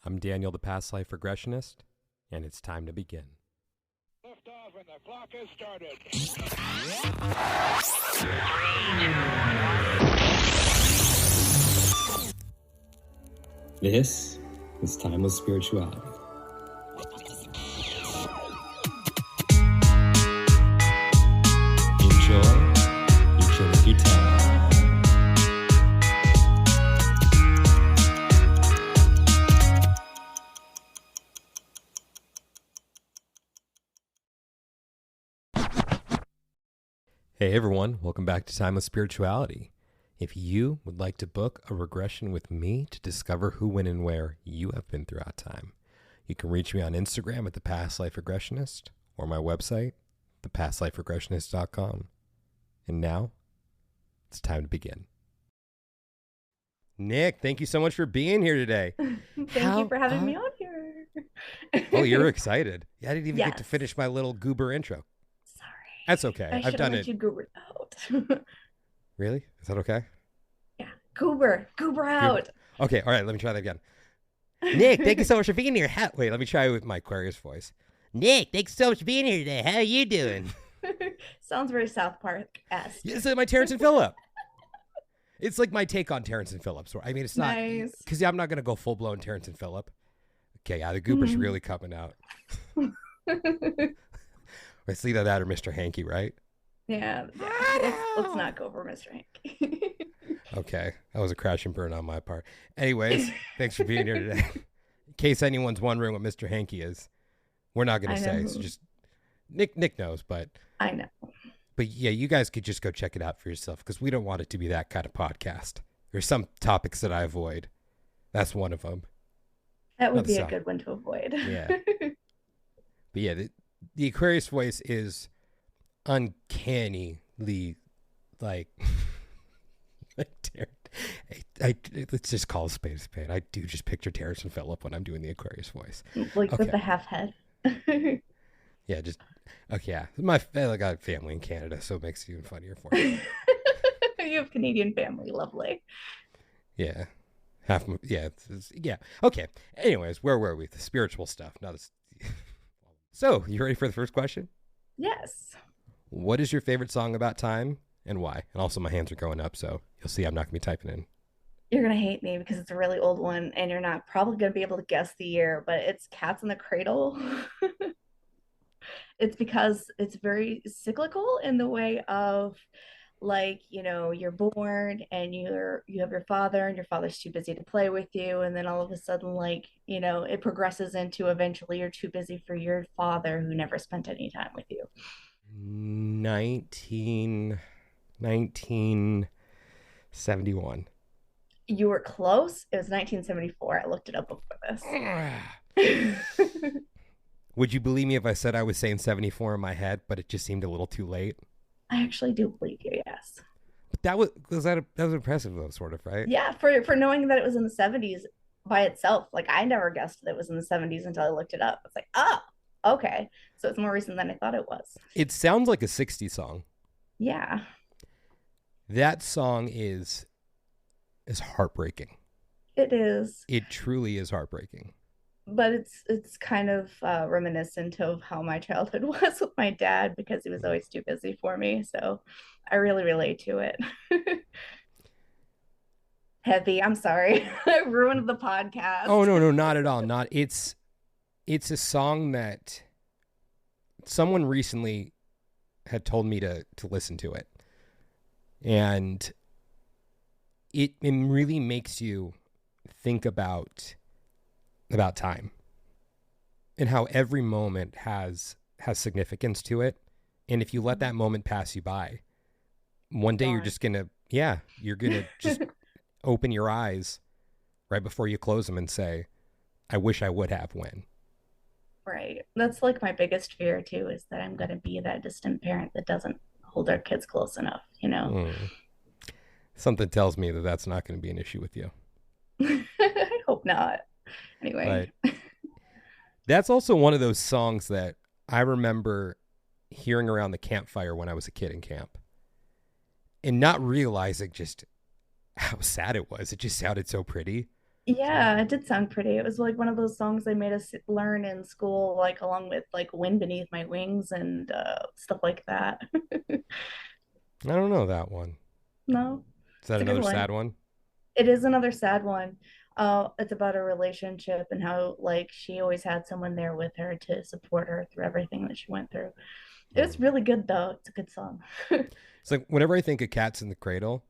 I'm Daniel, the past life regressionist, and it's time to begin. Lift off and the clock has started. This is Timeless Spirituality. Enjoy each of your time. Hey everyone, welcome back to Timeless Spirituality. If you would like to book a regression with me to discover who, when, and where you have been throughout time, you can reach me on Instagram at The Past Life Regressionist or my website, thepastliferegressionist.com. And now, it's time to begin. Nick, thank you so much for being here today. Thank you for having me on here. Oh, you're excited. I didn't even Yes. get to finish my little goober intro. Sorry. That's okay. I I've done let it. you goober out. Really? Is that okay? Yeah, goober out. Okay, all right, let me try that again. Nick, thank you so much for being here. Wait, let me try it with my Aquarius voice. Nick, thanks so much for being here today. How are you doing? Sounds very South Park-esque. It's like my Terrence and Phillip. It's like my take on Terrence and Phillip. I mean, it's not, Nice. because I'm not going to go full-blown Terrence and Phillip. Okay, yeah, the goober's really coming out. It's either that or Mr. Hanky, right? Yeah. Let's not go over Mr. Hank. Okay, that was a crash and burn on my part. Anyways, thanks for being here today. In case anyone's wondering what Mr. Hanky is, we're not going to say. So just Nick knows, but I know. But yeah, you guys could just go check it out for yourself because we don't want it to be that kind of podcast. There's some topics that I avoid. That's one of them. That would Not be the a good one to avoid. Yeah. But yeah, the Aquarius voice is uncannily like let's just call a spade a spade. I do just picture Terrence and Phillip when I'm doing the Aquarius voice. Like Okay. with the half head. Yeah, just okay. Yeah, I got family in Canada, so it makes it even funnier for me. You have Canadian family. Lovely. Yeah, yeah. Okay. Anyways, where were we? The spiritual stuff. Not this. So, you ready for the first question? Yes. What is your favorite song about time and why? And also, my hands are going up, so you'll see I'm not gonna be typing in. You're going to hate me because it's a really old one and you're not probably going to be able to guess the year, but it's Cats in the Cradle. It's because it's very cyclical in the way of, like, you're born and you have your father and your father's too busy to play with you, and then all of a sudden, like, it progresses into eventually you're too busy for your father who never spent any time with you. 1971. You were close. It was 1974. I looked it up before this. Would you believe me if I said I was saying 74 in my head, but it just seemed a little too late? I actually do believe you, yes. But that was impressive though, sort of, right? Yeah, for knowing that it was in the 70s by itself. Like, I never guessed that it was in the 70s until I looked it up. It's like, oh, okay. So it's more recent than I thought it was. It sounds like a 60s song. Yeah. That song is heartbreaking. It is. It truly is heartbreaking. But it's kind of reminiscent of how my childhood was with my dad, because he was always too busy for me. So I really relate to it. Heavy. I'm sorry. I ruined the podcast. Oh, no, not at all. It's a song that someone recently had told me to listen to it. And it really makes you think about time and how every moment has significance to it. And if you let that moment pass you by, one day you're just gonna just open your eyes right before you close them and say, I wish I would have when. Right. That's like my biggest fear too, is that I'm going to be that distant parent that doesn't hold their kids close enough, Something tells me that that's not going to be an issue with you. I hope not. Anyway. Right. That's also one of those songs that I remember hearing around the campfire when I was a kid in camp and not realizing just how sad it was. It just sounded so pretty. Yeah, it did sound pretty. It was like one of those songs they made us learn in school, like along with like Wind Beneath My Wings and stuff like that. I don't know that one. No, Is that it's a good another one. sad one? It is another sad one. It's about a relationship and how like she always had someone there with her to support her through everything that she went through. It was Mm. really good though. It's a good song. It's like whenever I think of Cats in the Cradle,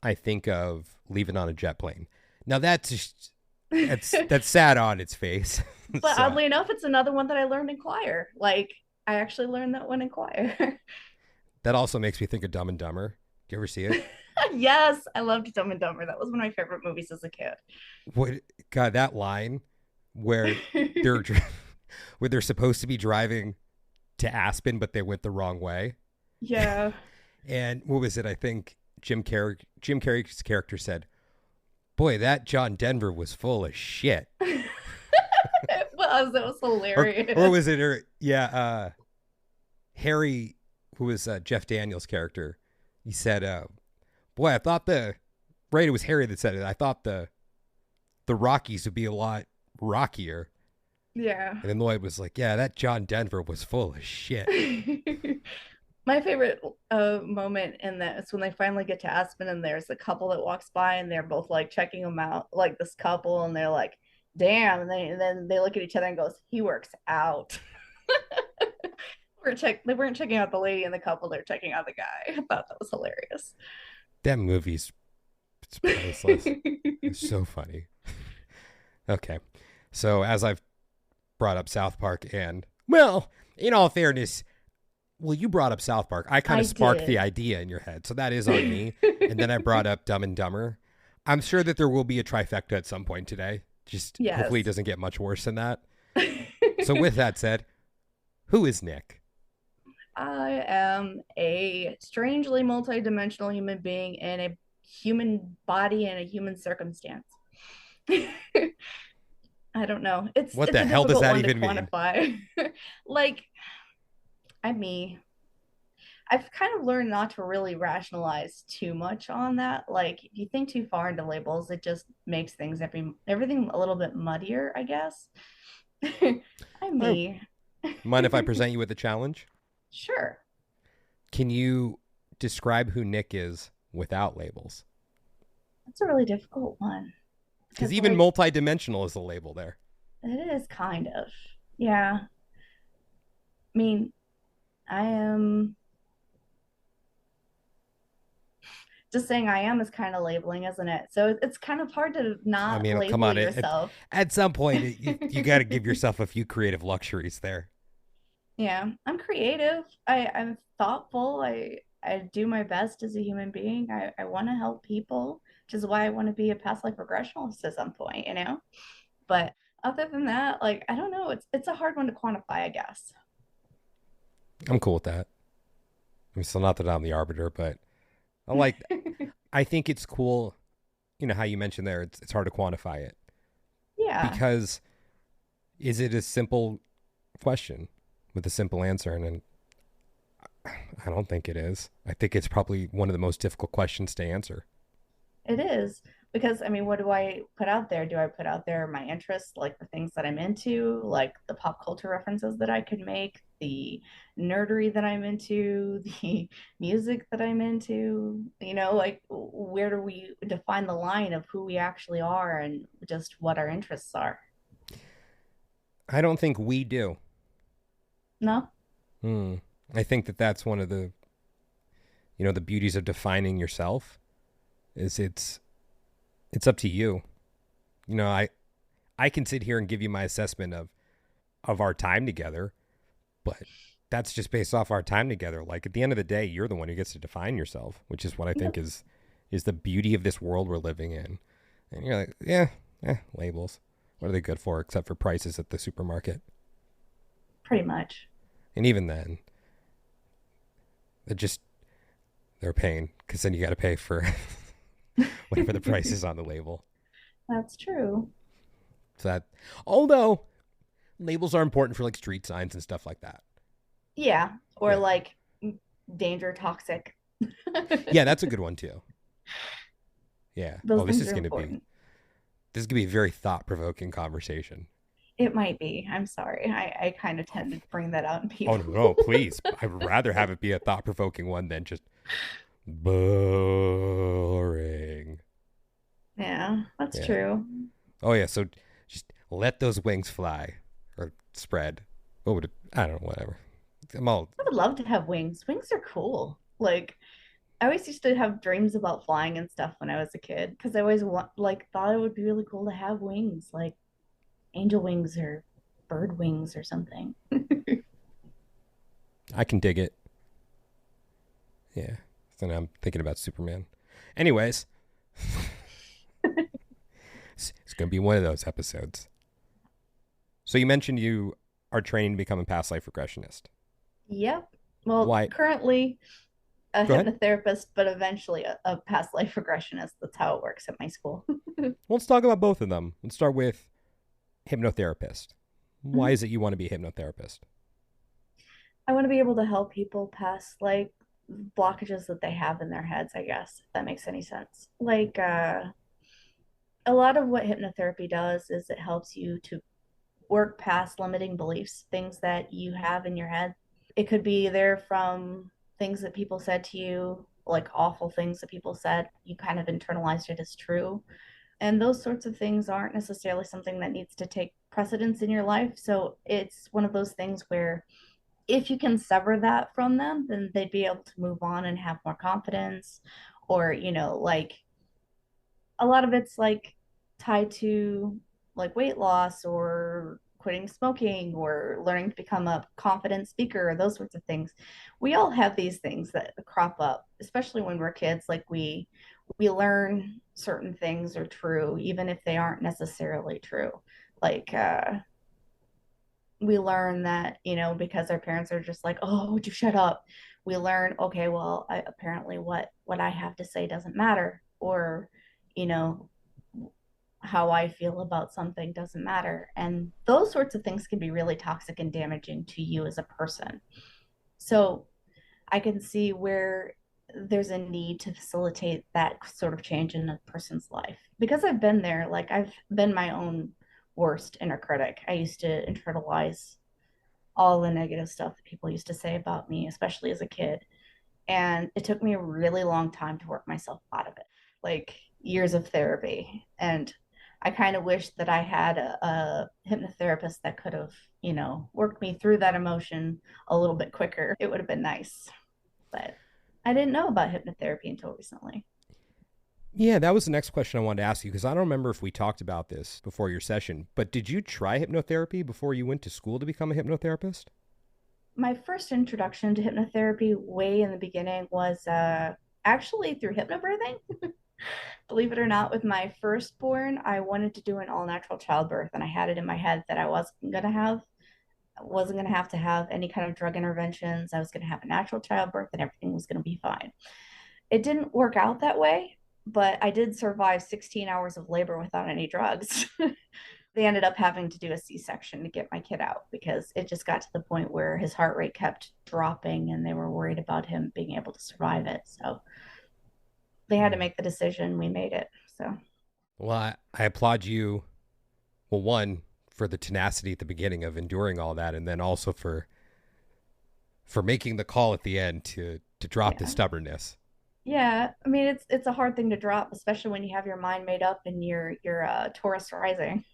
I think of Leaving on a Jet Plane. Now that's just, that's sad on its face. But So oddly enough, it's another one that I learned in choir. Like I actually learned that one in choir. that also makes me think of Dumb and Dumber. Do you ever see it? Yes, I loved Dumb and Dumber. That was one of my favorite movies as a kid. What God, that line where they're where they're supposed to be driving to Aspen, but they went the wrong way. Yeah. And what was it? I think Jim Carrey's character said, "Boy, that John Denver was full of shit." It was hilarious. Or was it? Harry, who was Jeff Daniels' character, he said, "Boy, I thought the right. It was Harry that said it. I thought the Rockies would be a lot rockier." Yeah. And then Lloyd was like, "Yeah, that John Denver was full of shit." My favorite moment in that is when they finally get to Aspen and there's a couple that walks by and they're both like checking them out, like this couple, and they're like, "Damn!" And then they look at each other and goes, "He works out." They weren't checking out the lady and the couple; they're checking out the guy. I thought that was hilarious. That movie's it's priceless. It's so funny. Okay, so as I've brought up South Park, and well, in all fairness, well, you brought up South Park. I kind I of sparked the did. idea in your head, so that is on me. And then I brought up Dumb and Dumber. I'm sure that there will be a trifecta at some point today. Just Yes. hopefully it doesn't get much worse than that. So with that said, who is Nick? I am a strangely multidimensional human being in a human body and a human circumstance. I don't know. What It's the a hell does difficult that one to even mean? quantify. Like, I mean, I've kind of learned not to really rationalize too much on that. Like, if you think too far into labels, it just makes everything a little bit muddier, I guess. I Oh, mean, mind if I present you with a challenge? sure. Can you describe who Nick is without labels? That's a really difficult one Because because, even like, multidimensional is a label there. it is kind of. Yeah. I mean, I am just saying I am is kind of labeling, isn't it? So it's kind of hard to I not mean, come label on. yourself. At some point, you got to give yourself a few creative luxuries there. Yeah, I'm creative. I'm thoughtful. I do my best as a human being. I want to help people, which is why I want to be a past life regressionist at some point, you know? But other than that, like I don't know, it's a hard one to quantify, I guess. I'm cool with that. I mean, still not that I'm the arbiter, but I like. I think it's cool. You know how you mentioned there. It's hard to quantify it Yeah, because is it a simple question with a simple answer? And I don't think it is. I think it's probably one of the most difficult questions to answer. it is. Because I mean, what do I put out there? Do I put out there my interests, like the things that I'm into, like the pop culture references that I could make, the nerdery that I'm into, the music that I'm into? You know, like where do we define the line of who we actually are and just what our interests are? I don't think we do. No? Hmm. I think that that's one of the the beauties of defining yourself is it's up to you. I can sit here and give you my assessment of our time together, but that's just based off our time together. Like at the end of the day, you're the one who gets to define yourself, which is what I think Yep, is the beauty of this world we're living in. And you're like, yeah, labels. What are they good for except for prices at the supermarket? pretty much. And even then, it just they're paying because then you got to pay for whatever the price is on the label. That's true. So that, although labels are important for like street signs and stuff like that. Yeah. Or Yeah. like danger toxic. Yeah, that's a good one too. Yeah. Those Oh, this things is are going to be important. This is gonna be a very thought-provoking conversation. It might be. I'm sorry. I kind of Oh, tend to bring that out in oh people. no, no, please. I'd rather have it be a thought-provoking one than just boring. Yeah, that's Yeah. true. Oh yeah. So just let those wings fly or spread. What would it? I don't know. Whatever. I'm all. I would love to have wings. Wings are cool. Like I always used to have dreams about flying and stuff when I was a kid because I always thought it would be really cool to have wings, like angel wings or bird wings or something. I can dig it. Yeah. So now I'm thinking about Superman. Anyways, it's gonna be one of those episodes. So you mentioned you are training to become a past life regressionist. Yep. Well, Why? currently a Go ahead. hypnotherapist, but eventually a past life regressionist. That's how it works at my school. Well, let's talk about both of them. Let's start with hypnotherapist. Why is it you want to be a hypnotherapist? I want to be able to help people pass like blockages that they have in their heads, I guess, if that makes any sense. Like a lot of what hypnotherapy does is it helps you to work past limiting beliefs, things that you have in your head. It could be there from things that people said to you, like awful things that people said. You kind of internalized it as true. And those sorts of things aren't necessarily something that needs to take precedence in your life. So it's one of those things where if you can sever that from them, then they'd be able to move on and have more confidence. Or, like a lot of it's like tied to like weight loss or quitting smoking or learning to become a confident speaker or those sorts of things. We all have these things that crop up, especially when we're kids. Like we learn certain things are true even if they aren't necessarily true. Like we learn that, because our parents are just like, oh, would you shut up? We learn, okay, well, apparently what I have to say doesn't matter, or you know how I feel about something doesn't matter. And those sorts of things can be really toxic and damaging to you as a person. So I can see where there's a need to facilitate that sort of change in a person's life. Because I've been there, like I've been my own worst inner critic. I used to internalize all the negative stuff that people used to say about me, especially as a kid. And it took me a really long time to work myself out of it, like years of therapy. And I kind of wish that I had a hypnotherapist that could have, worked me through that emotion a little bit quicker. It would have been nice. But I didn't know about hypnotherapy until recently. Yeah, that was the next question I wanted to ask you because I don't remember if we talked about this before your session, but did you try hypnotherapy before you went to school to become a hypnotherapist? My first introduction to hypnotherapy way in the beginning was actually through hypnobirthing. Believe it or not, with my firstborn, I wanted to do an all natural childbirth, and I had it in my head that wasn't gonna have to have any kind of drug interventions. I was gonna have a natural childbirth, and everything was gonna be fine. It didn't work out that way, but I did survive 16 hours of labor without any drugs. They ended up having to do a C-section to get my kid out because it just got to the point where his heart rate kept dropping and they were worried about him being able to survive it. So they had to make the decision. We made it. So Well, I applaud you. Well, one, for the tenacity at the beginning of enduring all that, and then also for making the call at the end to drop the yeah. stubbornness. Yeah, I mean it's a hard thing to drop, especially when you have your mind made up and you're Taurus rising.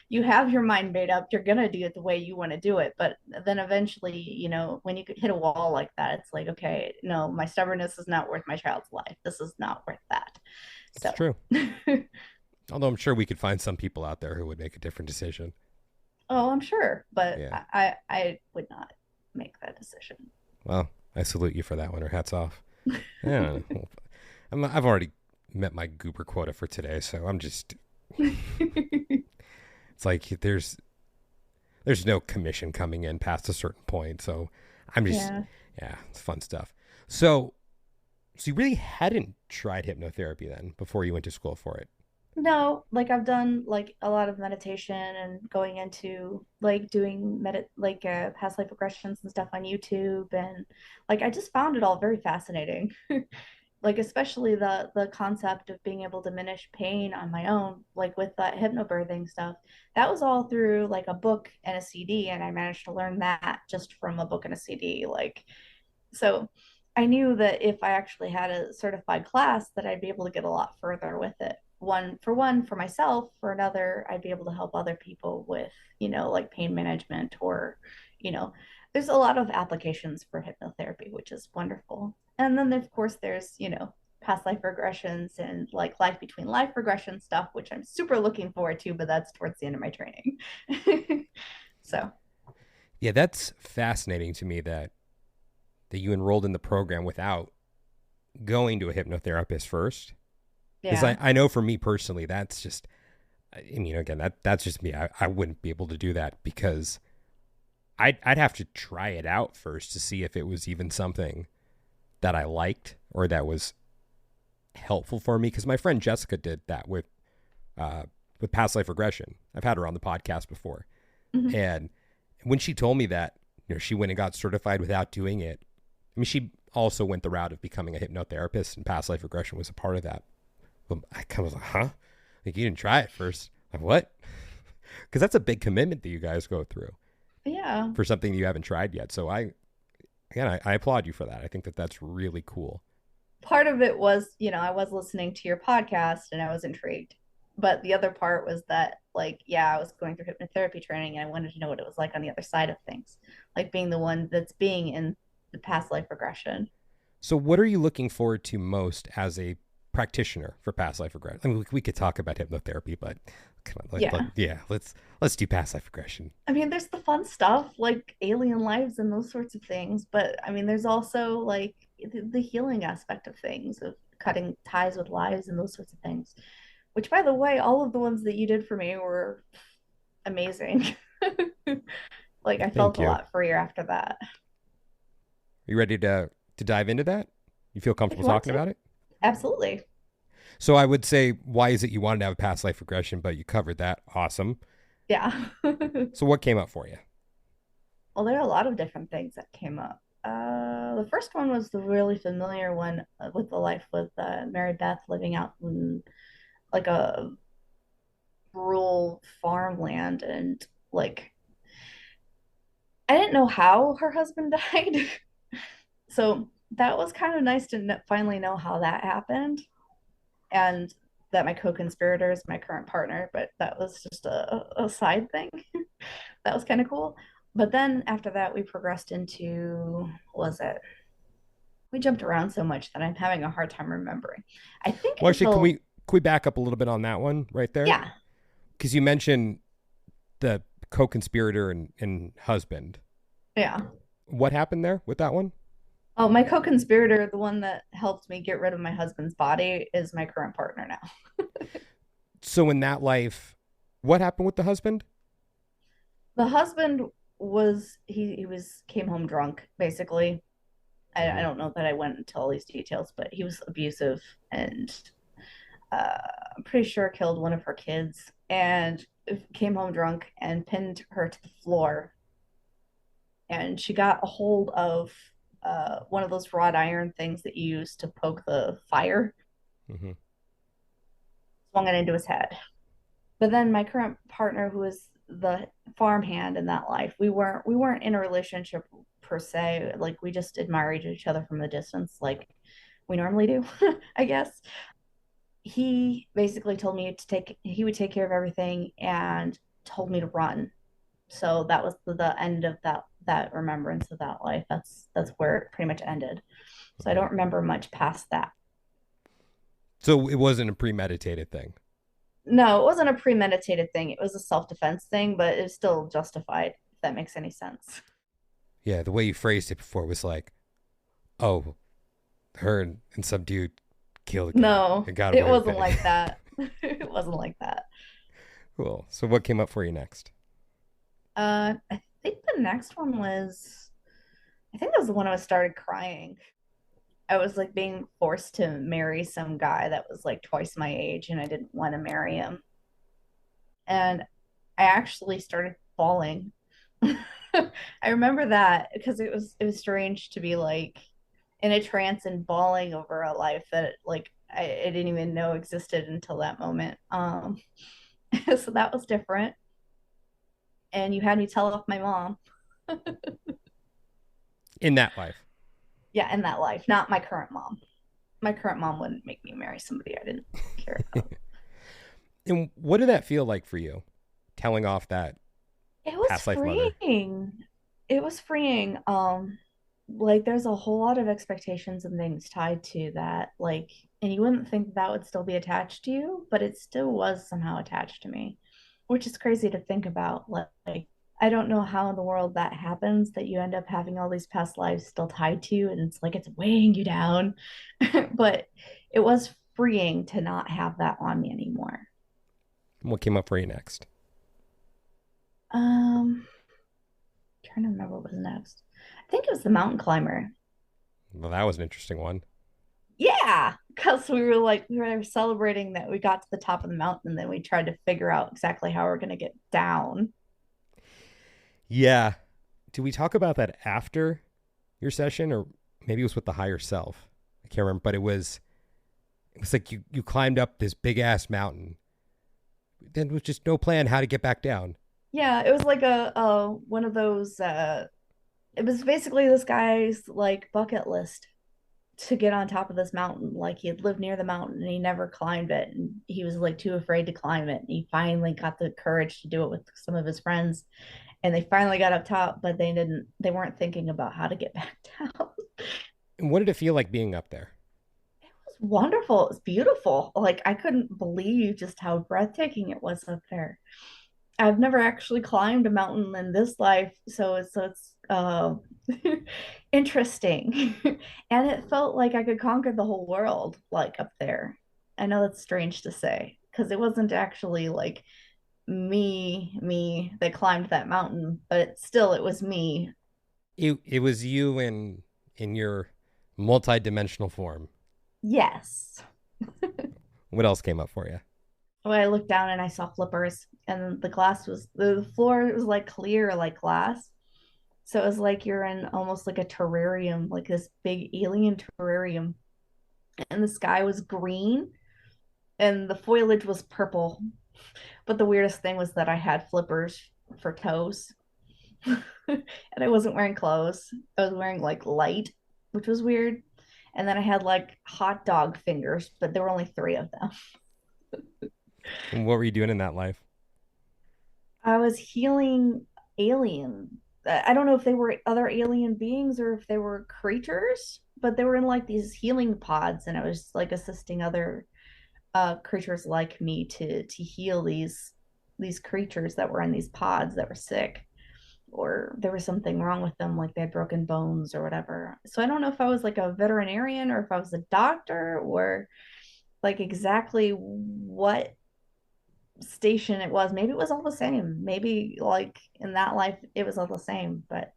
You have your mind made up, you're gonna do it the way you want to do it, but then eventually, when you hit a wall like that, it's like, okay, no, my stubbornness is not worth my child's life. This is not worth that. It's So, true. Although I'm sure we could find some people out there who would make a different decision. oh, I'm sure, but Yeah. I would not make that decision. Well, I salute you for that one, or hats off. Yeah. I've already met my goober quota for today, so I'm just. It's like there's no commission coming in past a certain point, so I'm just Yeah. yeah, it's fun stuff. So you really hadn't tried hypnotherapy then before you went to school for it. No, like I've done like a lot of meditation and going into like doing past life regressions and stuff on YouTube, and like I just found it all very fascinating. like especially the concept of being able to diminish pain on my own, like with that hypnobirthing stuff. That was all through like a book and a CD, and I managed to learn that just from a book and a CD. Like, so I knew that if I actually had a certified class, that I'd be able to get a lot further with it. One for myself, for another, I'd be able to help other people with, like pain management, or, you know, there's a lot of applications for hypnotherapy, which is wonderful. And then of course there's, past life regressions and like life between life regression stuff, which I'm super looking forward to, but that's towards the end of my training. So, Yeah, that's fascinating to me that you enrolled in the program without going to a hypnotherapist first. Because yeah. I know for me personally, that's just, I mean, again, that's just me. I wouldn't be able to do that because I'd have to try it out first to see if it was even something that I liked or that was helpful for me. Because my friend Jessica did that with past life regression. I've had her on the podcast before, Mhm. and when she told me that, she went and got certified without doing it. I mean, she also went the route of becoming a hypnotherapist, and past life regression was a part of that. But I kind of was like, huh? Like, you didn't try it first. Like, what? Because that's a big commitment that you guys go through Yeah. for something you haven't tried yet. So I applaud you for that. I think that that's really cool. Part of it was, I was listening to your podcast and I was intrigued. But the other part was that, like, yeah, I was going through hypnotherapy training and I wanted to know what it was like on the other side of things, like being the one that's being in the past life regression. So what are you looking forward to most as a practitioner for past life regression? I mean, we could talk about hypnotherapy, but come on, Yeah. yeah, let's do past life regression. I mean, there's the fun stuff like alien lives and those sorts of things. But I mean, there's also like the healing aspect of things, of cutting ties with lives and those sorts of things. Which, by the way, all of the ones that you did for me were amazing. Like I felt Thank a you. Are lot freer after that. you ready to dive into that? You feel If comfortable you want talking to, about it? absolutely. So I would say, why is it you wanted to have a past life regression, but you covered that? Awesome. Yeah. So what came up for you? Well, there are a lot of different things that came up. The first one was the really familiar one, with the life with Mary Beth living out in like a rural farmland, and like I didn't know how her husband died. So that was kind of nice to finally know how that happened, and that my co-conspirator is my current partner, but that was just a side thing. That was kind of cool. But then after that, we progressed into, what was it? We jumped around so much that I'm having a hard time remembering. I think Well, actually, until, can we back up a little bit on that one right there? yeah, Because you mentioned the co-conspirator and husband. yeah. What happened there with that one? Oh, my co-conspirator, the one that helped me get rid of my husband's body, is my current partner now. So in that life, what happened with the husband? The husband was, he was came home drunk, basically. I Mm-hmm. don't know that I went into all these details, but he was abusive, and uh, I'm pretty sure killed one of her kids, and came home drunk and pinned her to the floor. And she got a hold of one of those wrought iron things that you use to poke the fire, Mm-hmm. swung it into his head. But then my current partner, who is the farmhand in that life, we weren't in a relationship per se. Like we just admired each other from a distance, like we normally do, I guess. He basically told me he would take care of everything and told me to run. So that was the end of that remembrance of that life. That's where it pretty much ended. So I Mm-hmm. don't remember much past that. So it wasn't a premeditated thing. No, it wasn't a premeditated thing. It was a self-defense thing, but it's still justified, if that makes any sense. Yeah, the way you phrased it before was like, oh, her and some dude killed a guy No, and got it away with wasn't it. like that. It wasn't like that. Cool. So what came up for you next? I think the next one was, I think that was the one I started crying. I was like being forced to marry some guy that was like twice my age, and I didn't want to marry him. And I actually started bawling. I remember that because it was strange to be like, in a trance and bawling over a life that like I didn't even know existed until that moment. So that was different. And you had me tell off my mom. In that life. Yeah, in that life, not my current mom. My current mom wouldn't make me marry somebody I didn't care about. And what did that feel like for you? Telling off that It was past life mother. freeing. It was freeing. Like there's a whole lot of expectations and things tied to that. Like, and you wouldn't think that would still be attached to you, but it still was somehow attached to me, which is crazy to think about. Like, I don't know how in the world that happens that you end up having all these past lives still tied to you, and it's like it's weighing you down. But it was freeing to not have that on me anymore. What came up for you next? Um, Trying to remember what was next. I think it was the mountain climber. Well, that was an interesting one. Yeah, because we were celebrating that we got to the top of the mountain, and then we tried to figure out exactly how we're gonna get down. Yeah. Did we talk about that after your session, or maybe it was with the higher self? I can't remember, but it was like you climbed up this big ass mountain. Then with just no plan how to get back down. Yeah, it was like a one of those. It was basically this guy's like bucket list to get on top of this mountain. Like he had lived near the mountain and he never climbed it, and he was like too afraid to climb it. And he finally got the courage to do it with some of his friends, and they finally got up top, but they weren't thinking about how to get back down. And what did it feel like being up there? Was wonderful. It was beautiful. Like I couldn't believe just how breathtaking it was up there. I've never actually climbed a mountain in this life, so it's interesting. And it felt like I could conquer the whole world like up there. I know that's strange to say because it wasn't actually like me that climbed that mountain, but still it was me. It was you in your multi-dimensional form. Yes. What else came up for you? When I looked down and I saw flippers, and the floor was like clear like glass. So it was like you're in almost like a terrarium, like this big alien terrarium. And the sky was green and the foliage was purple. But the weirdest thing was that I had flippers for toes. And I wasn't wearing clothes. I was wearing like light, which was weird. And then I had like hot dog fingers, but there were only three of them. And what were you doing in that life? I was healing alien. I don't know if they were other alien beings or if they were creatures, but they were in like these healing pods, and I was like assisting other creatures like me to heal these creatures that were in these pods that were sick, or there was something wrong with them, like they had broken bones or whatever. So I don't know if I was like a veterinarian or if I was a doctor or like exactly what station it was. Maybe it was all the same. Maybe like in that life it was all the same. But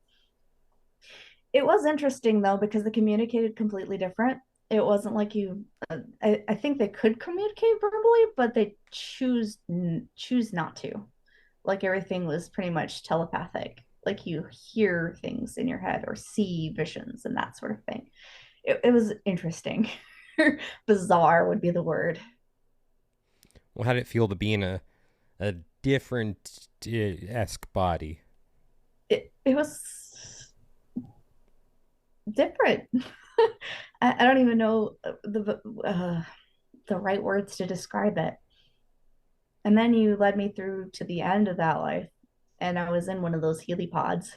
it was interesting though because they communicated completely different. It wasn't like I think they could communicate verbally, but they choose not to. Like everything was pretty much telepathic. Like you hear things in your head or see visions and that sort of thing. It was interesting. Bizarre would be the word. Well, how did it feel to be in a different esque body? It was different. I don't even know the right words to describe it. And then you led me through to the end of that life, and I was in one of those Healy pods.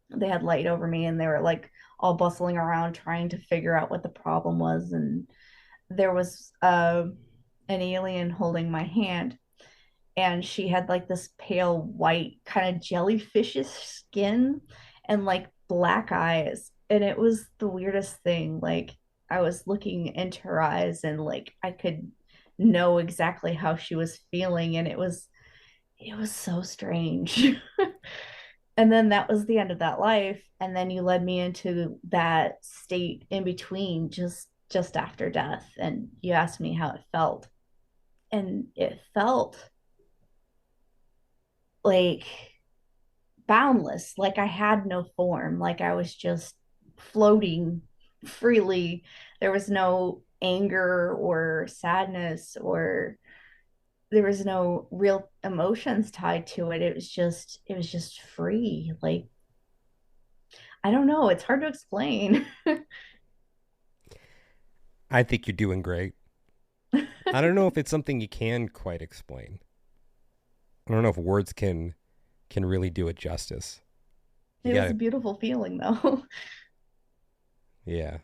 They had light over me, and they were like all bustling around trying to figure out what the problem was. And there was an alien holding my hand, and she had like this pale white kind of jellyfishish skin and like black eyes, and it was the weirdest thing. Like I was looking into her eyes and like I could know exactly how she was feeling, and it was so strange. And then that was the end of that life, and then you led me into that state in between, just after death, and you asked me how it felt, and it felt like boundless, like I had no form, like I was just floating freely. There was no anger or sadness, or there was no real emotions tied to it. It was just free. Like, I don't know, it's hard to explain. I think you're doing great. I don't know if it's something you can quite explain. I don't know if words can really do it justice. You It was a gotta, beautiful feeling though. yeah.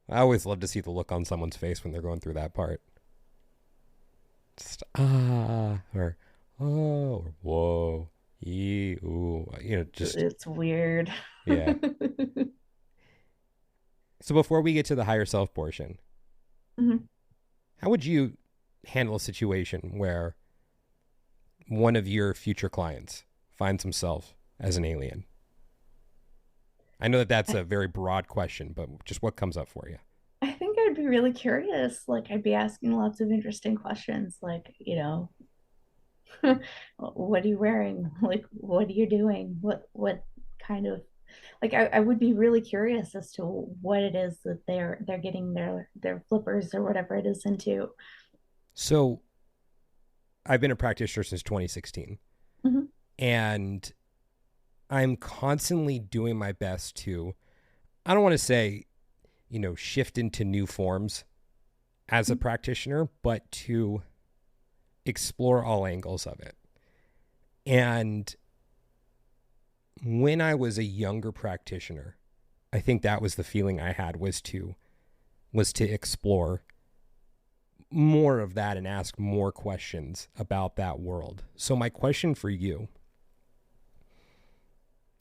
I always love to see the look on someone's face when they're going through that part. Just or oh, or whoa, ooh, just It's weird. yeah. So before we get to the higher self portion, Mhm. how would you handle a situation where one of your future clients finds himself as an alien? I know that that's a very broad question, but just what comes up for you? I think I'd be really curious. Like, I'd be asking lots of interesting questions, like, what are you wearing? Like, what are you doing? What kind of, like, I would be really curious as to what it is that they're getting their flippers or whatever it is into. So I've been a practitioner since 2016, Mhm. and I'm constantly doing my best to, I don't want to say, shift into new forms as a practitioner, but to explore all angles of it. And when I was a younger practitioner, I think that was the feeling I had was to explore more of that and ask more questions about that world. So my question for you,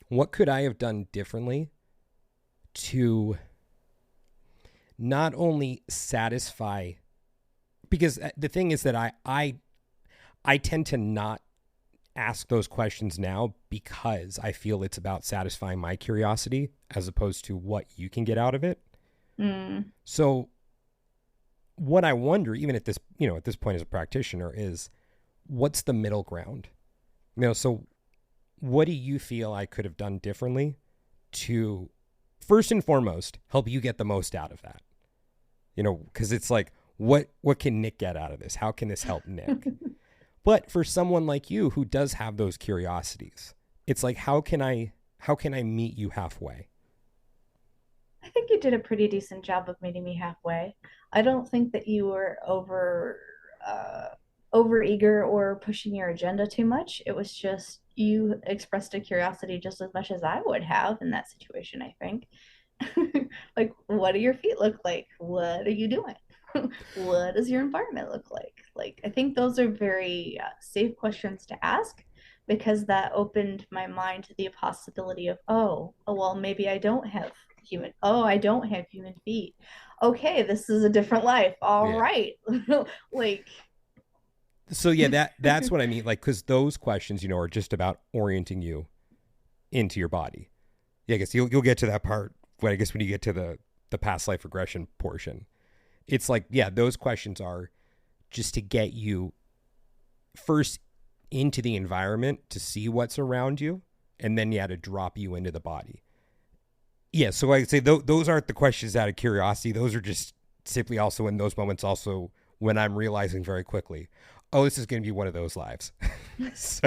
what could I have done differently to not only satisfy, because the thing is that I tend to not ask those questions now because I feel it's about satisfying my curiosity as opposed to what you can get out of it. Mm. So what I wonder, even at this point as a practitioner, is what's the middle ground? So what do you feel I could have done differently to, first and foremost, help you get the most out of that? Because it's like, what can Nick get out of this? How can this help Nick? But for someone like you who does have those curiosities, it's like, how can I meet you halfway? I think you did a pretty decent job of meeting me halfway. I don't think that you were uh, over eager or pushing your agenda too much. It was just you expressed a curiosity just as much as I would have in that situation, I think. Like, what do your feet look like? What are you doing? What does your environment look like? Like, I think those are very safe questions to ask, because that opened my mind to the possibility of, oh, well, maybe I don't have human feet. Okay, this is a different life. All Yeah. right. Like, So yeah, that's what I mean. Like, because those questions, are just about orienting you into your body. Yeah, I guess you'll get to that part. When I guess when you get to the past life regression portion, it's like, yeah, those questions are just to get you first into the environment to see what's around you, and then to drop you into the body. Yeah, so I say those aren't the questions out of curiosity. Those are just simply also in those moments, also when I'm realizing very quickly, oh, this is going to be one of those lives. so,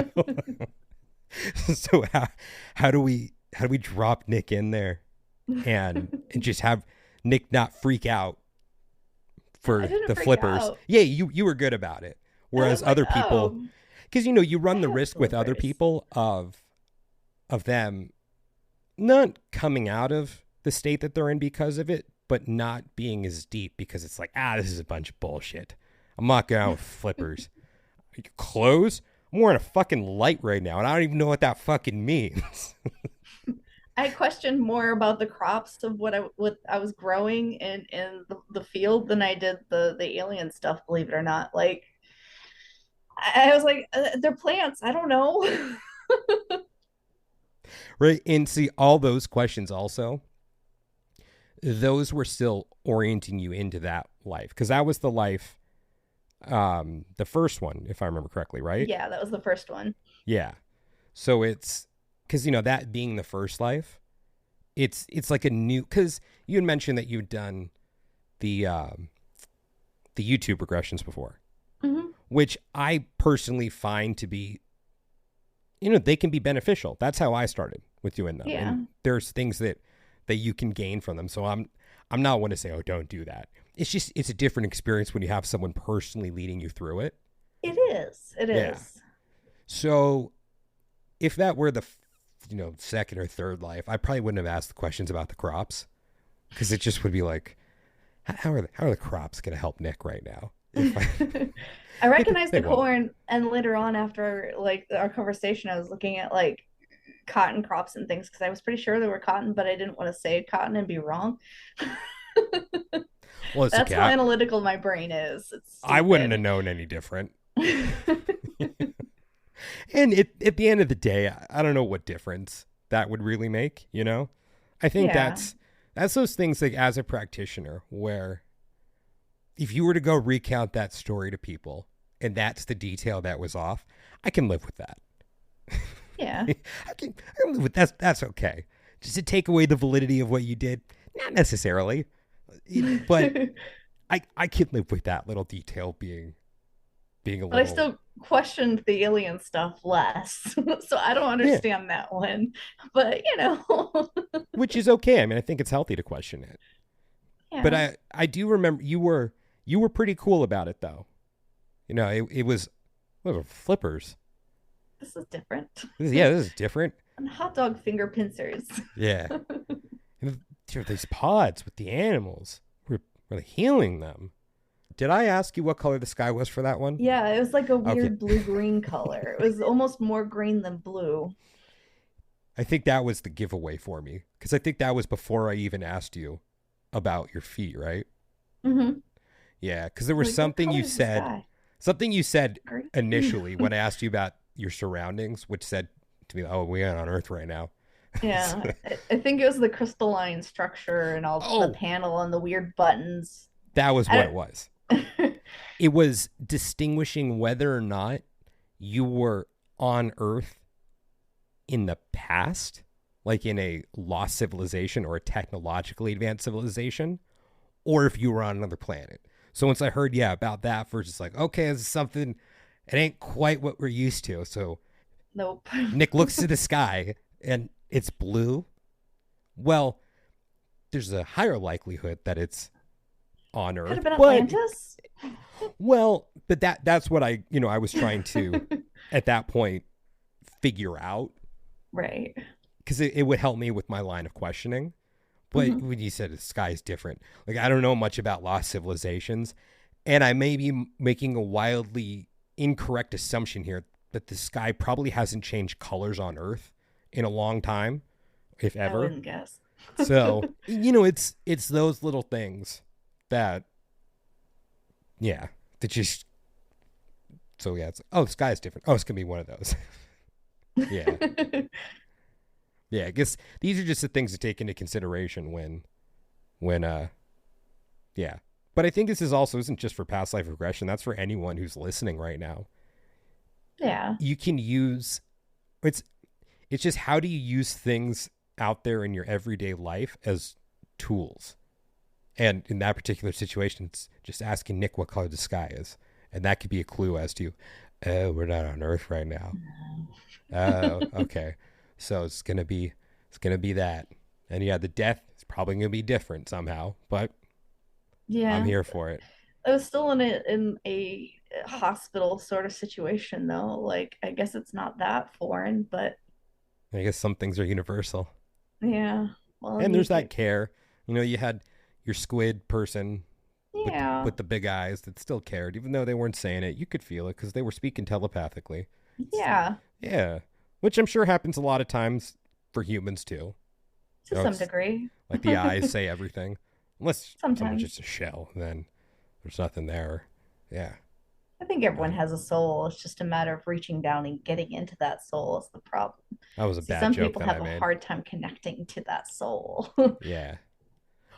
so how do we drop Nick in there and just have Nick not freak out I for didn't the freak flippers? out. Yeah, you were good about it. I was Whereas like, other people, oh, because you I run the have risk with other flippers. people of them not coming out of the state that they're in because of it, but not being as deep because it's like, this is a bunch of bullshit. I'm not going out with flippers. Clothes? I'm wearing a fucking light right now, and I don't even know what that fucking means. I questioned more about the crops of what I was growing in the field than I did the alien stuff, believe it or not. Like, I was like, they're plants. I don't know. Right? And see, all those questions also, those were still orienting you into that life. Because that was the life, the first one, if I remember correctly, right? Yeah, that was the first one. Yeah. So it's, because, that being the first life, it's like a new, because you had mentioned that you'd done the YouTube regressions before, which I personally find to be, they can be beneficial. That's how I started with doing them. Yeah. And there's things that you can gain from them. So I'm not one to say, oh, don't do that. It's just, it's a different experience when you have someone personally leading you through it. It is. It is. So if that were the, second or third life, I probably wouldn't have asked the questions about the crops, because it just would be like, how are the crops going to help Nick right now? I recognized the corn, and later on after like our conversation, I was looking at like cotton crops and things because I was pretty sure they were cotton, but I didn't want to say cotton and be wrong. Well, that's how analytical my brain is. I wouldn't have known any different. And at the end of the day, I don't know what difference that would really make, I think that's those things, like, as a practitioner, where if you were to go recount that story to people and that's the detail that was off, I can live with that. Yeah. I can live with that. That's okay. Just to take away the validity of what you did, not necessarily, but I can live with that little detail being a little. But I still questioned the alien stuff less, so I don't understand that one. But which is okay. I mean, I think it's healthy to question it. Yeah. But I do remember you were pretty cool about it, though. It was, what were flippers? This is different. This is different. And hot dog finger pincers. Yeah. These pods with the animals. We're healing them. Did I ask you what color the sky was for that one? Yeah, it was like a weird blue-green color. It was almost more green than blue. I think that was the giveaway for me, because I think that was before I even asked you about your feet, right? Mm-hmm. Yeah, because there was something you said initially when I asked you about your surroundings, which said to me, "Oh, we're on Earth right now." Yeah, I think it was the crystalline structure and all the panel and the weird buttons. That was what it was. It was distinguishing whether or not you were on Earth in the past, like in a lost civilization or a technologically advanced civilization, or if you were on another planet. So once I heard, about that, versus like, okay, this is something, it ain't quite what we're used to. So nope. Nick looks to the sky and it's blue. Well, there's a higher likelihood that it's on Earth. Could have been Atlantis. Well, but that's what I was trying to at that point figure out. Right. Because it would help me with my line of questioning. But when you said the sky is different, like, I don't know much about lost civilizations, and I may be making a wildly incorrect assumption here that the sky probably hasn't changed colors on Earth in a long time, if ever. I wouldn't guess. So, it's those little things that just, so it's, the sky is different. Oh, it's going to be one of those. Yeah. Yeah, I guess these are just the things to take into consideration when But I think this isn't just for past life regression. That's for anyone who's listening right now. Yeah. You can use, it's just, how do you use things out there in your everyday life as tools? And in that particular situation, it's just asking Nick what color the sky is. And that could be a clue as to, oh, we're not on Earth right now. Oh, okay. So it's gonna be that. And the death is probably gonna be different somehow, but I'm here for it. I was still in a hospital sort of situation though. Like, I guess it's not that foreign, but I guess some things are universal. Yeah. Well, and there's that care. You had your squid person with the big eyes that still cared, even though they weren't saying it. You could feel it because they were speaking telepathically. Yeah. Yeah. Which I'm sure happens a lot of times for humans too. To some degree. Like the eyes say everything. Unless sometimes someone's just a shell, then there's nothing there. Yeah. I think everyone has a soul. It's just a matter of reaching down and getting into that soul is the problem. That was a bad some joke. Some people have a hard time connecting to that soul. Yeah.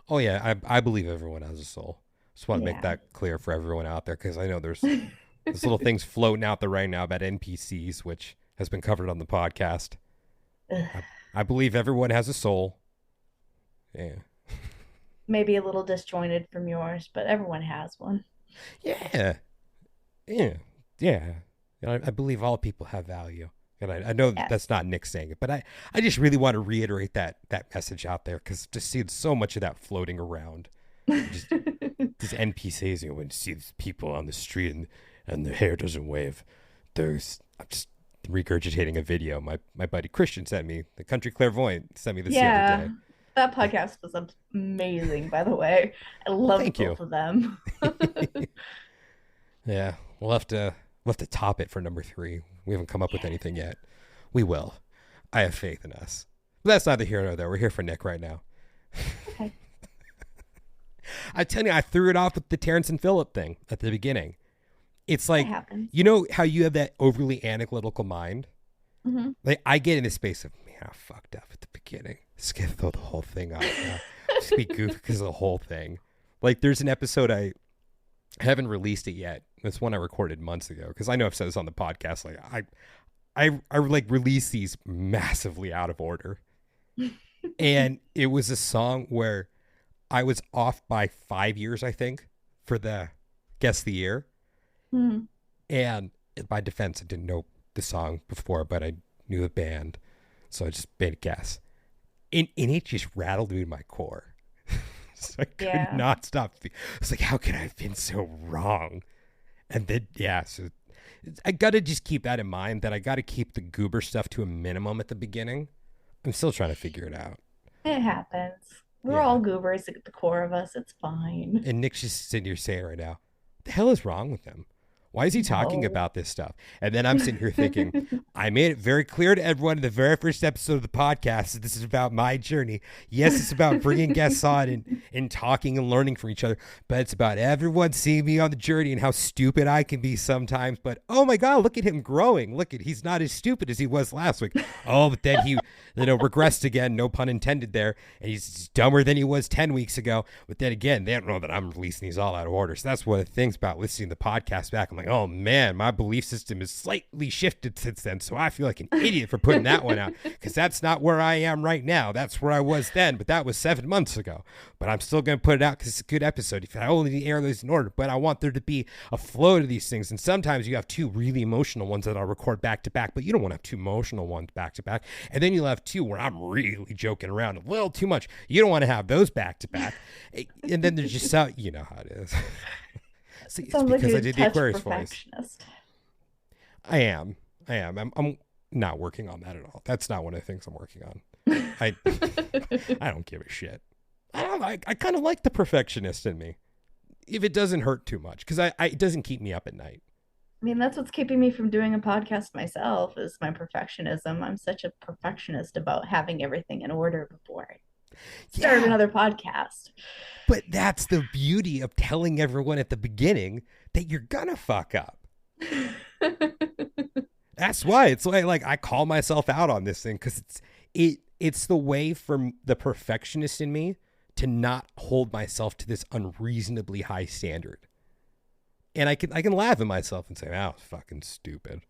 Oh yeah, I believe everyone has a soul. Just want to make that clear for everyone out there, because I know there's little things floating out there right now about NPCs, which has been covered on the podcast. I believe everyone has a soul. Yeah. Maybe a little disjointed from yours, but everyone has one. Yeah. Yeah. Yeah. I believe all people have value. And I know Yes. that's not Nick saying it, but I just really want to reiterate that message out there because just seeing so much of that floating around. Just these NPCs, when you see these people on the street and their hair doesn't wave. I'm just regurgitating a video my buddy Christian sent me, the country clairvoyant, sent me this the other Yeah, day. that podcast was amazing, by the way. I Well, loved thank you. both of them. Yeah, we'll have to top it for number 3. We haven't come up with anything yet. We will. I have faith in us. But that's neither here nor there. We're here for Nick right now. Okay. I tell you, I threw it off with the Terrence and Phillip thing at the beginning. It's like, That happens. you know how you have that overly analytical mind? Hmm. Like, I get in the space of, man, I fucked up at the beginning. Just gonna throw the whole thing out now. Just be goofy because of the whole thing. Like, there's an episode I haven't released it yet. It's one I recorded months ago because I know I've said this on the podcast. Like, I like release these massively out of order. And it was a song where I was off by 5 years, I think, for the Guess the Year. Hmm. And in my defense, I didn't know the song before, but I knew the band. So I just made a guess. And it just rattled me to my core. So I could Yeah. not stop. It's like, how could I have been so wrong? And then, yeah, so I got to just keep that in mind, that I got to keep the goober stuff to a minimum at the beginning. I'm still trying to figure it out. It happens. We're Yeah. all goobers at the core of us. It's fine. And Nick's just sitting here saying right now, what the hell is wrong with him? Why is he talking No. about this stuff? And then I'm sitting here thinking, I made it very clear to everyone in the very first episode of the podcast that this is about my journey. Yes, it's about bringing guests on and talking and learning from each other, but it's about everyone seeing me on the journey and how stupid I can be sometimes. But oh my God, look at him growing. He's not as stupid as he was last week. Oh, but then he, regressed again, no pun intended there. And he's dumber than he was 10 weeks ago. But then again, they don't know that I'm releasing these all out of order. So that's one of the things about listening to the podcast back. I'm like, oh man, my belief system is slightly shifted since then. So I feel like an idiot for putting that one out because that's not where I am right now. That's where I was then, but that was 7 months ago. But I'm still going to put it out because it's a good episode. If I only air those in order, but I want there to be a flow to these things. And sometimes you have 2 really emotional ones that I'll record back to back, but you don't want to have 2 emotional ones back to back. And then you'll have 2 where I'm really joking around a little too much. You don't want to have those back to back. And then there's just, you know how it is. See, it's Sounds like because you're I did a the touch Aquarius voice. perfectionist. I am. I'm not working on that at all. That's not one of the things I'm working on. I I don't give a shit. I kind of like the perfectionist in me, if it doesn't hurt too much, because it doesn't keep me up at night. I mean, that's what's keeping me from doing a podcast myself is my perfectionism. I'm such a perfectionist about having everything in order before I start Yeah. another podcast. But that's the beauty of telling everyone at the beginning that you're gonna fuck up. That's why it's like I call myself out on this thing because it's the way for the perfectionist in me to not hold myself to this unreasonably high standard. And I can laugh at myself and say, "Oh, fucking stupid."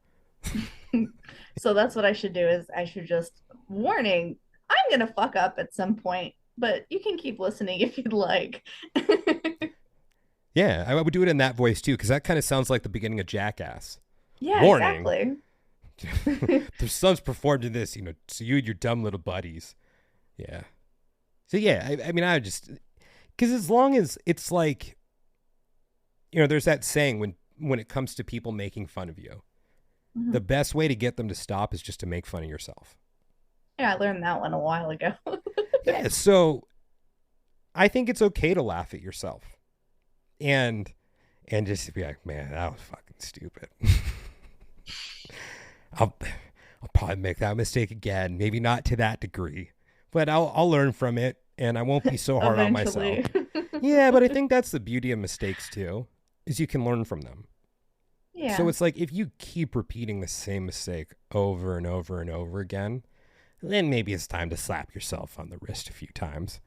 So that's what I should do is I should just warning, I'm gonna fuck up at some point, but you can keep listening if you'd like. Yeah, I would do it in that voice too, because that kind of sounds like the beginning of Jackass. Yeah, Warning. exactly. The son's performed in this, so you and your dumb little buddies. Yeah. So yeah, I mean, I just, because as long as it's like, there's that saying when it comes to people making fun of you, Mhm. the best way to get them to stop is just to make fun of yourself. Yeah, I learned that one a while ago. Yeah. So I think it's okay to laugh at yourself and just be like, man, that was fucking stupid. I'll probably make that mistake again. Maybe not to that degree, but I'll learn from it and I won't be so hard on myself. Eventually. Yeah, but I think that's the beauty of mistakes too, is you can learn from them. Yeah. So it's like if you keep repeating the same mistake over and over and over again, then maybe it's time to slap yourself on the wrist a few times.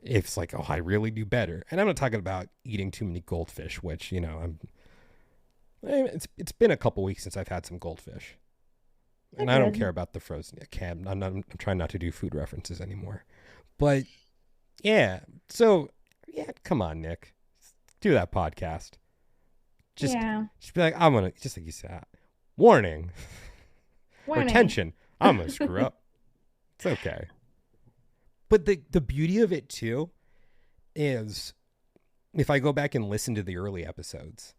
If it's like, oh, I really do better. And I'm not talking about eating too many goldfish, which, it's been a couple weeks since I've had some goldfish. And I don't Good. care about the frozen. I'm trying not to do food references anymore. But Yeah. So, yeah, come on, Nick. Do that podcast. Just, Yeah. just be like, I'm going to, just like you said, warning or Warning. attention. I'm going to screw up. It's okay. But the beauty of it, too, is if I go back and listen to the early episodes,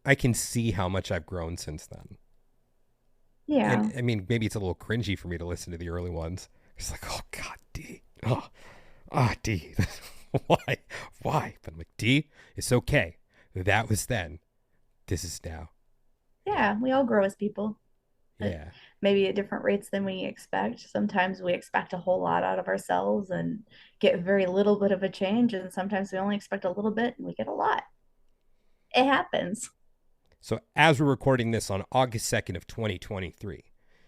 I can see how much I've grown since then. Yeah. And I mean, maybe it's a little cringy for me to listen to the early ones. It's like, oh, God, D. D. Why? But I'm like, D, it's okay. That was then. This is now. Yeah. We all grow as people. Yeah. Maybe at different rates than we expect. Sometimes we expect a whole lot out of ourselves and get very little bit of a change. And sometimes we only expect a little bit and we get a lot. It happens. So as we're recording this on August 2nd of 2023,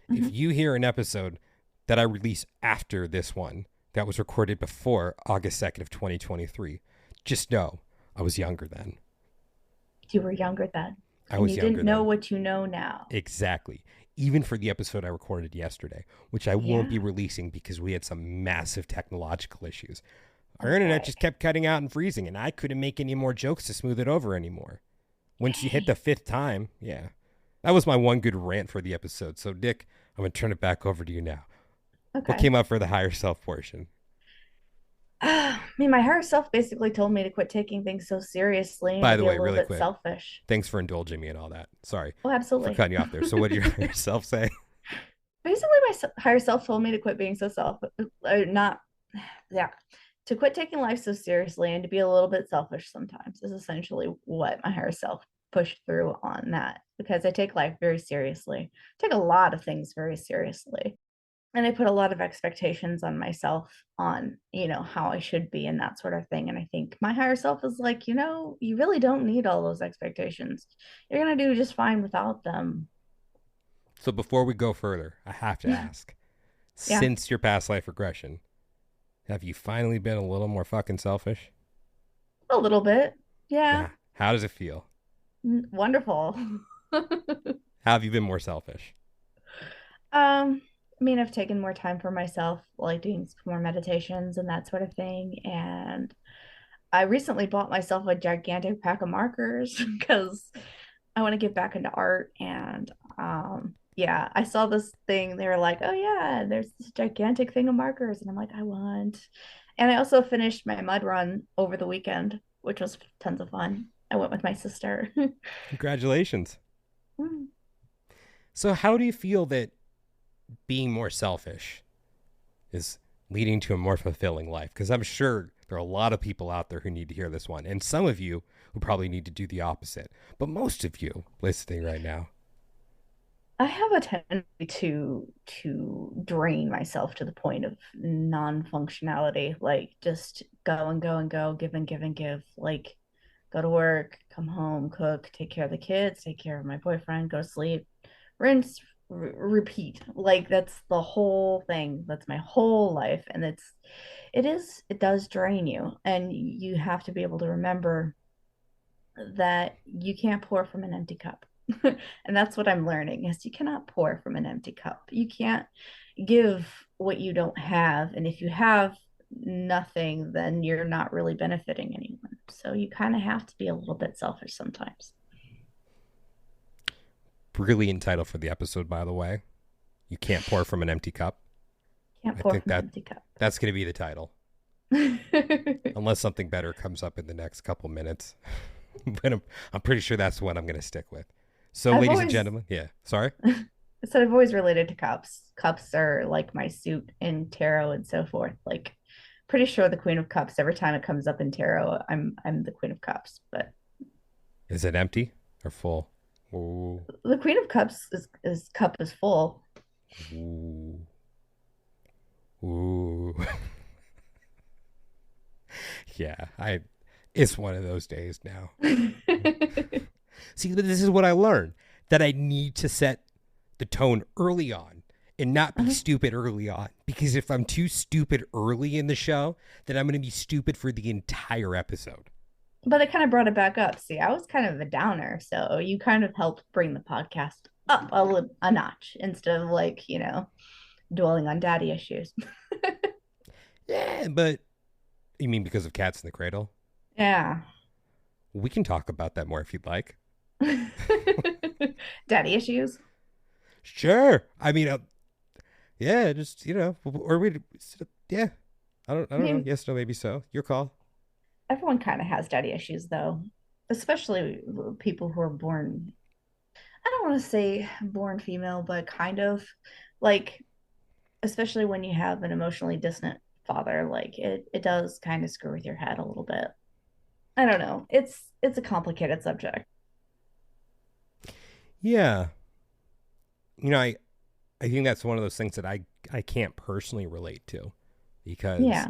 if you hear an episode that I release after this one that was recorded before August 2nd of 2023, just know I was younger then. You were younger then. I was you younger didn't know then. what you know now. Exactly. Even for the episode I recorded yesterday, which I won't be Yeah. releasing because we had some massive technological issues. Our internet just kept cutting out and freezing, and I couldn't make any more jokes to smooth it over anymore. Once you hit the fifth time, yeah. That was my one good rant for the episode. So, Dick, I'm going to turn it back over to you now. Okay. What came up for the higher self portion? I mean, my higher self basically told me to quit taking things so seriously and By to the be a way, little really bit quick, selfish. thanks for indulging me and all that. Sorry Oh, for absolutely. cutting you off there. So, what did your higher self say? Basically, my higher self told me to quit being so not, yeah, to quit taking life so seriously and to be a little bit selfish sometimes is essentially what my higher self pushed through on that, because I take life very seriously, take a lot of things very seriously. And I put a lot of expectations on myself on, how I should be and that sort of thing. And I think my higher self is like, you really don't need all those expectations. You're going to do just fine without them. So, before we go further, I have to ask Yeah, since your past life regression, have you finally been a little more fucking selfish? a little bit. Yeah, Yeah. How does it feel? wonderful. How have you been more selfish? I mean, I've taken more time for myself, like doing more meditations and that sort of thing. And I recently bought myself a gigantic pack of markers because I want to get back into art. And yeah, I saw this thing. They were like, oh, yeah, there's this gigantic thing of markers. And I'm like, I want. And I also finished my mud run over the weekend, which was tons of fun. I went with my sister. Congratulations. So, how do you feel that being more selfish is leading to a more fulfilling life? Because I'm sure there are a lot of people out there who need to hear this one, and some of you who probably need to do the opposite. But most of you listening right now, I have a tendency to drain myself to the point of non-functionality, like just go and go and go, give and give and give, like go to work, come home, cook, take care of the kids, take care of my boyfriend, go to sleep, rinse, repeat. Like that's the whole thing. That's my whole life, and it does drain you, and you have to be able to remember that you can't pour from an empty cup. And that's what I'm learning is you cannot pour from an empty cup. You can't give what you don't have. And if you have nothing, then you're not really benefiting anyone. So you kind of have to be a little bit selfish sometimes. brilliant title for the episode, by the way. You can't pour from an empty cup. Can't I pour think from an empty cup. that's going to be the title, unless something better comes up in the next couple minutes. But I'm pretty sure that's what I'm going to stick with. So, ladies and gentlemen, yeah, sorry. So I've always related to cups. Cups are like my suit in tarot and so forth. Like, pretty sure the Queen of Cups. Every time it comes up in tarot, I'm the Queen of Cups. But Is it empty or full? Ooh. the Queen of Cups is cup is full. Ooh. Ooh. Yeah, it's one of those days now. See, this is what I learned, that I need to set the tone early on and not be stupid early on. Because if I'm too stupid early in the show, then I'm going to be stupid for the entire episode. But it kind of brought it back up. See, I was kind of a downer, so you kind of helped bring the podcast up a notch instead of like, dwelling on daddy issues. Yeah, but you mean because of Cats in the Cradle? Yeah. We can talk about that more if you'd like. Daddy issues. Sure. I mean, yeah, just or we, yeah. I I don't know. mean, Yes, no, maybe so. Your call. everyone kind of has daddy issues, though, especially people who are born. I don't want to say born female, but kind of like, especially when you have an emotionally distant father, like it does kind of screw with your head a little bit. I don't know. It's a complicated subject. Yeah. I think that's one of those things that I can't personally relate to because Yeah.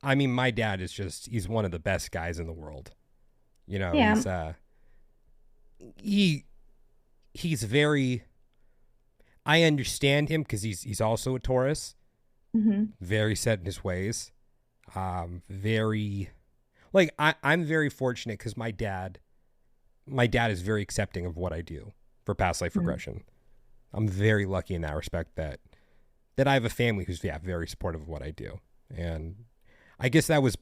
I mean my dad is he's one of the best guys in the world. Yeah. He he's very I understand him because he's also a Taurus, Hmm. very set in his ways. Very like I'm very fortunate because my dad is very accepting of what I do for past life Hmm. regression. I'm very lucky in that respect that I have a family who's very supportive of what I do. And I guess that was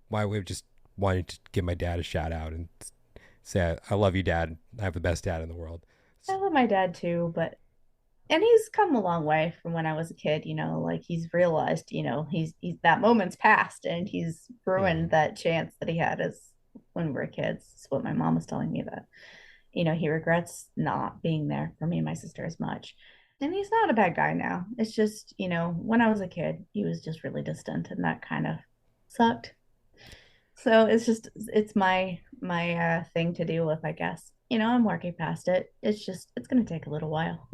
why we just wanted to give my dad a shout out and say, I love you, Dad. I have the best dad in the world. I love my dad too, but and he's come a long way from when I was a kid, like he's realized, he's that moment's passed and he's Yeah. ruined that chance that he had as when we were kids. That's what my mom was telling me that, he regrets not being there for me and my sister as much. And he's not a bad guy now. It's just, when I was a kid, he was just really distant and that kind of sucked. So it's my thing to deal with, I guess. I'm working past it. It's gonna take a little while.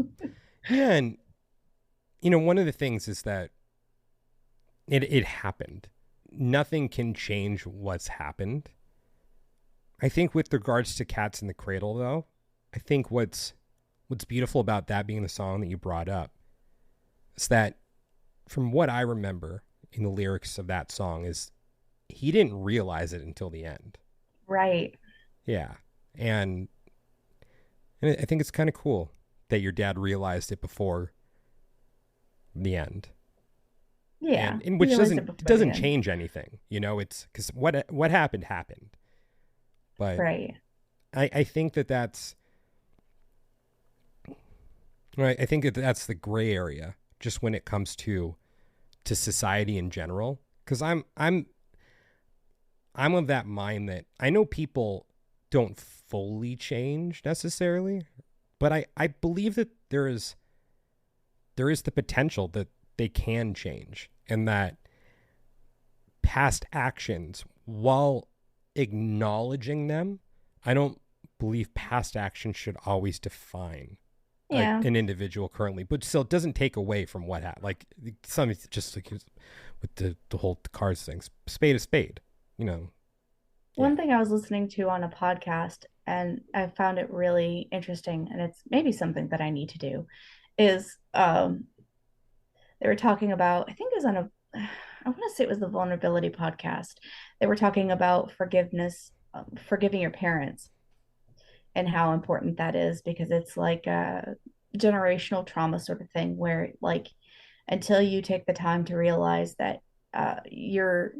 Yeah. And, one of the things is that it happened. Nothing can change what's happened. I think with regards to Cats in the Cradle, though, I think what's beautiful about that being the song that you brought up is that from what I remember in the lyrics of that song is he didn't realize it until the end. Right. Yeah. And, I think it's kind of cool that your dad realized it before the end. Yeah. And He which realized it it before the doesn't end. change anything, it's because what happened. But Right. I think that's right. I think that's the gray area just when it comes to society in general. Because I'm of that mind that I know people don't fully change necessarily, but I believe that there is the potential that they can change and that past actions, while acknowledging them, I don't believe past actions should always define Yeah. an individual currently, but still it doesn't take away from what happened. Like some just like with the whole cards things, spade is spade, you know. Yeah. One thing I was listening to on a podcast and I found it really interesting, and it's maybe something that I need to do, is they were talking about, I think it was on I want to say it was the vulnerability podcast. They were talking about forgiveness, forgiving your parents and how important that is because it's like a generational trauma sort of thing where like until you take the time to realize that your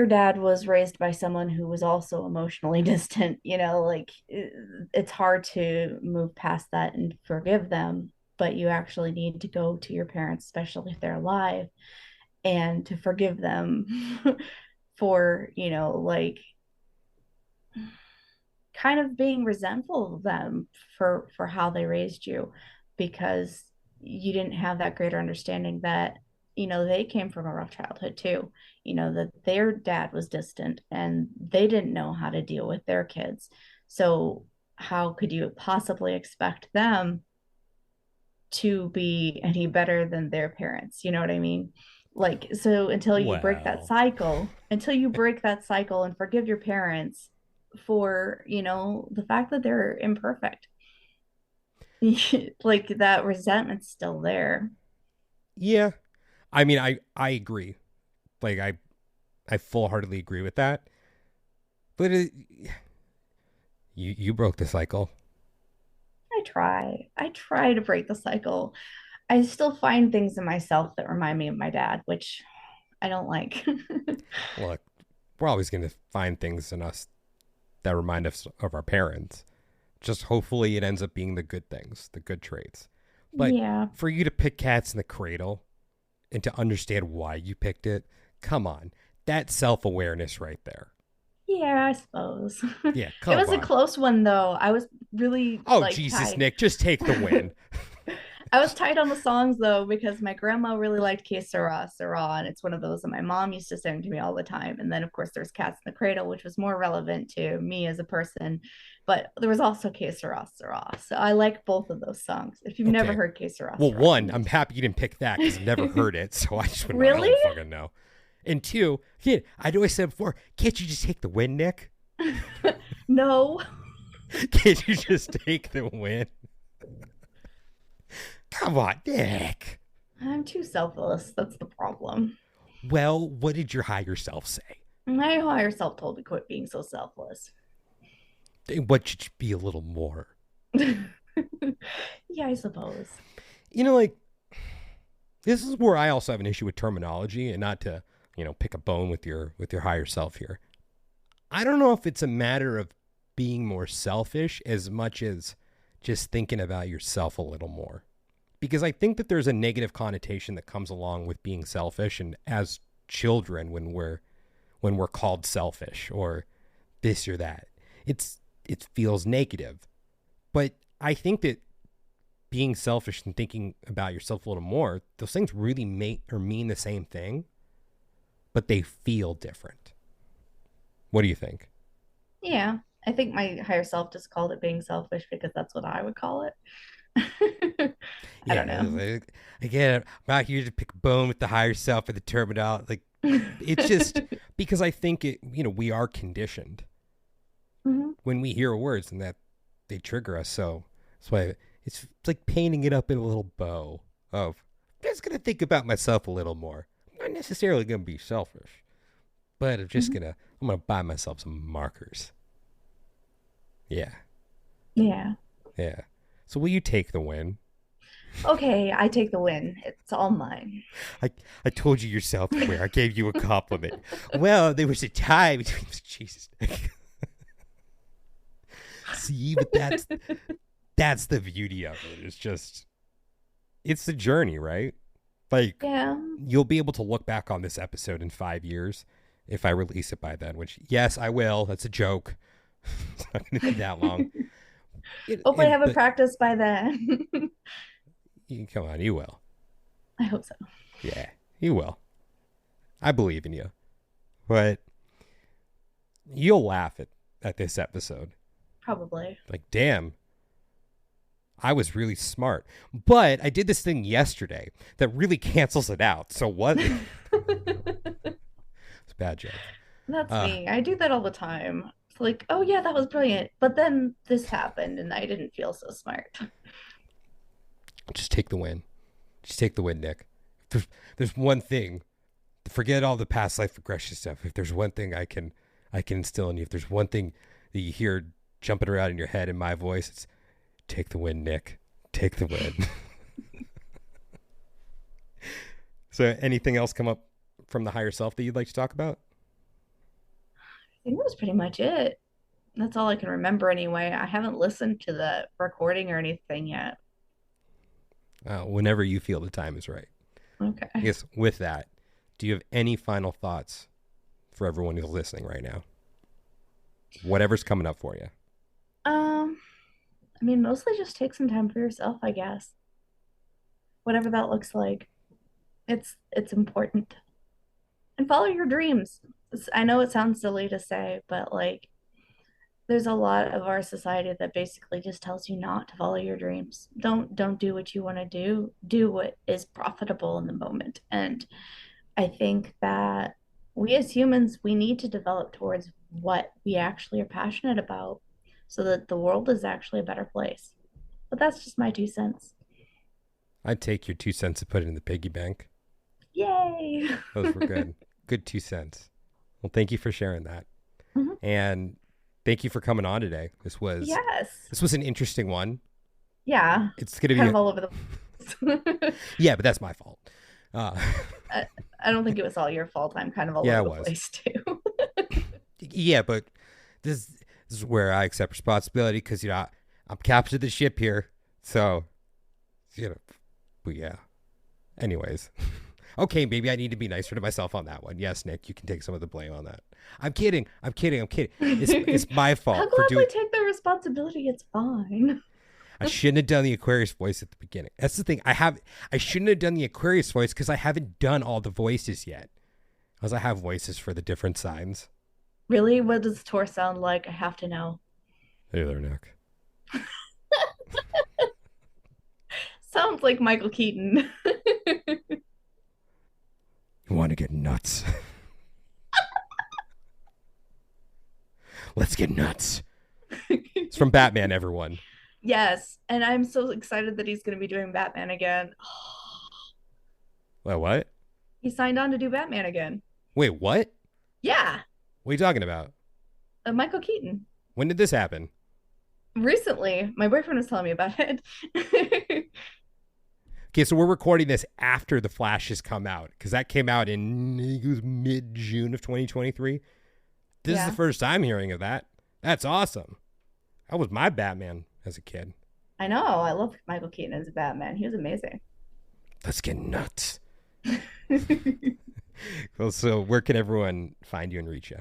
dad was raised by someone who was also emotionally distant, like it's hard to move past that and forgive them, but you actually need to go to your parents, especially if they're alive, and to forgive them for, like kind of being resentful of them for how they raised you because you didn't have that greater understanding that they came from a rough childhood too, that their dad was distant and they didn't know how to deal with their kids, so how could you possibly expect them to be any better than their parents? You know what I mean? Like, so Well, until you break that cycle and forgive your parents for, the fact that they're imperfect, like that resentment's still there. yeah. I mean, I agree. Like I full heartedly agree with that. But you broke the cycle. I try to break the cycle. I still find things in myself that remind me of my dad, which I don't like. Look, we're always going to find things in us that remind us of our parents. Just hopefully it ends up being the good things, the good traits. But Yeah. for you to pick Cats in the Cradle and to understand why you picked it, come on. That's self-awareness right there. Yeah, I suppose. Yeah, It come was a on. close one though. I was really Oh, like Jesus, tied. Nick, just take the win. I was tight on the songs though because my grandma really liked Que Sera, Sera, and it's one of those that my mom used to sing to me all the time. And then of course there's Cats in the Cradle, which was more relevant to me as a person. But there was also Que Sera, Sera. So I like both of those songs. If you've never Okay. heard Que Sera, Well, Sera, one, you I'm need happy you didn't pick that because I've never heard it. So I just went, I Really? don't fucking know. And two, kid, I know I said before, can't you just take the win, Nick? No. Can't you just take the win? Come on, Nick. I'm too selfless. That's the problem. Well, what did your higher self say? My higher self told me quit being so selfless. What should you be a little more? Yeah, I suppose. You know, like, this is where I also have an issue with terminology, and not to, pick a bone with your higher self here. I don't know if it's a matter of being more selfish as much as just thinking about yourself a little more. Because I think that there's a negative connotation that comes along with being selfish, and as children when we're called selfish or this or that. It feels negative. But I think that being selfish and thinking about yourself a little more, those things really mean the same thing, but they feel different. What do you think? Yeah, I think my higher self just called it being selfish because that's what I would call it. I don't know. Again, I'm not here to pick a bone with the higher self or the terminology. Like, it's just because I think we are conditioned Mm-hmm. when we hear words and that they trigger us. So that's why it's like painting it up in a little bow of, I'm just going to think about myself a little more. I'm not necessarily going to be selfish, but I'm going to buy myself some markers. Yeah. Yeah. Yeah. So will you take the win? Okay, I take the win. It's all mine. I told you yourself where I gave you a compliment. Well, there was a tie between Jesus. See, but that's the beauty of it. It's the journey, right? Like, Yeah. you'll be able to look back on this episode in 5 years if I release it by then, which, yes, I will. That's a joke. It's not going to be that long. Hopefully I have it practiced by then. Come on, you will. I hope so. Yeah, you will. I believe in you. But you'll laugh at this episode. Probably. Like, damn, I was really smart. But I did this thing yesterday that really cancels it out. So what? It's a bad joke. That's me. I do that all the time. It's like, oh yeah, that was brilliant. But then this happened and I didn't feel so smart. Just take the win. Just take the win, Nick. There's one thing. Forget all the past life regression stuff. If there's one thing I can instill in you, if there's one thing that you hear jumping around in your head in my voice, it's take the win, Nick. Take the win. So anything else come up from the higher self that you'd like to talk about? I think that was pretty much it. That's all I can remember anyway. I haven't listened to the recording or anything yet. Whenever you feel the time is right. Okay. I guess with that, do you have any final thoughts for everyone who's listening right now? Whatever's coming up for you. I mean, mostly just take some time for yourself, I guess. Whatever that looks like. It's important. And follow your dreams. I know it sounds silly to say, but like there's a lot of our society that basically just tells you not to follow your dreams. Don't do what you want to do. Do what is profitable in the moment. And I think that we as humans, we need to develop towards what we actually are passionate about so that the world is actually a better place. But that's just my 2 cents. I'd take your 2 cents and put it in the piggy bank. Yay! Those were good. Good 2 cents. Well, thank you for sharing that. Mhm. And thank you for coming on today. This was Yes. an interesting one. Yeah. It's going to Kind be of all over the Yeah, but that's my fault. I don't think it was all your fault. I'm kind of all Yeah, over it the was. place too. Yeah, but this is where I accept responsibility because, I'm captain of the ship here. So, but yeah. Anyways. Okay, maybe I need to be nicer to myself on that one. Yes, Nick, you can take some of the blame on that. I'm kidding. It's my fault I'll for gladly doing. take the responsibility. It's fine. I shouldn't have done the Aquarius voice at the beginning. That's the thing. I shouldn't have done the Aquarius voice because I haven't done all the voices yet. Because I have voices for the different signs. Really? What does Tor sound like? I have to know. Hey there, Nick. Sounds like Michael Keaton. You want to get nuts? Let's get nuts. It's from Batman, everyone. Yes, and I'm so excited that he's going to be doing Batman again. Well, what? He signed on to do Batman again. Wait, what? Yeah, What are you talking about? Michael Keaton. When did this happen? Recently, my boyfriend was telling me about it. Okay, so we're recording this after The Flash has come out because that came out in mid-June of 2023. This is the first time hearing of that. That's awesome. That was my Batman as a kid. I know. I love Michael Keaton as a Batman. He was amazing. Let's get nuts. Well, so where can everyone find you and reach you?